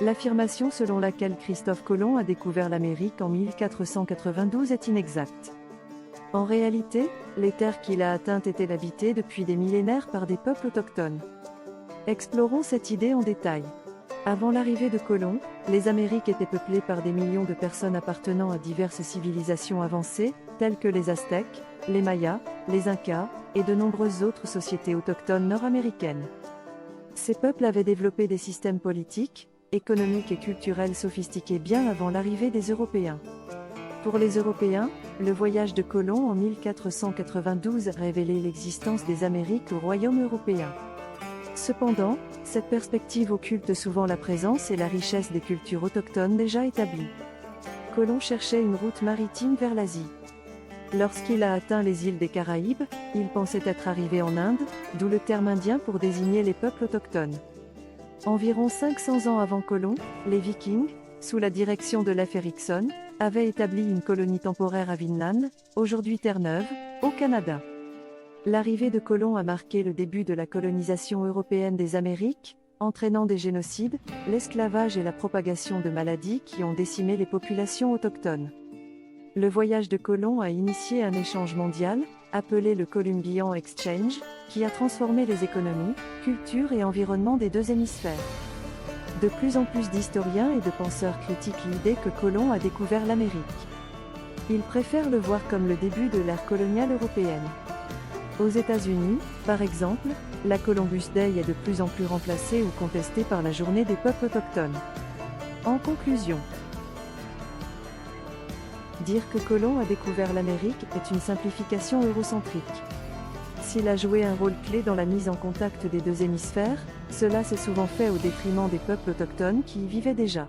L'affirmation selon laquelle Christophe Colomb a découvert l'Amérique en 1492 est inexacte. En réalité, les terres qu'il a atteintes étaient habitées depuis des millénaires par des peuples autochtones. Explorons cette idée en détail. Avant l'arrivée de Colomb, les Amériques étaient peuplées par des millions de personnes appartenant à diverses civilisations avancées, telles que les Aztèques, les Mayas, les Incas, et de nombreuses autres sociétés autochtones nord-américaines. Ces peuples avaient développé des systèmes politiques, économiques et culturels sophistiqués bien avant l'arrivée des Européens. Pour les Européens, le voyage de Colomb en 1492 a révélé l'existence des Amériques au royaume européen. Cependant, cette perspective occulte souvent la présence et la richesse des cultures autochtones déjà établies. Colomb cherchait une route maritime vers l'Asie. Lorsqu'il a atteint les îles des Caraïbes, il pensait être arrivé en Inde, d'où le terme indien pour désigner les peuples autochtones. Environ 500 ans avant Colomb, les Vikings, sous la direction de Leif Erikson, avaient établi une colonie temporaire à Vinland, aujourd'hui Terre-Neuve, au Canada. L'arrivée de Colomb a marqué le début de la colonisation européenne des Amériques, entraînant des génocides, l'esclavage et la propagation de maladies qui ont décimé les populations autochtones. Le voyage de Colomb a initié un échange mondial, appelé le Columbian Exchange, qui a transformé les économies, cultures et environnements des deux hémisphères. De plus en plus d'historiens et de penseurs critiquent l'idée que Colomb a découvert l'Amérique. Ils préfèrent le voir comme le début de l'ère coloniale européenne. Aux États-Unis, par exemple, la Columbus Day est de plus en plus remplacée ou contestée par la Journée des peuples autochtones. En conclusion, dire que Colomb a découvert l'Amérique est une simplification eurocentrique. S'il a joué un rôle clé dans la mise en contact des deux hémisphères, cela s'est souvent fait au détriment des peuples autochtones qui y vivaient déjà.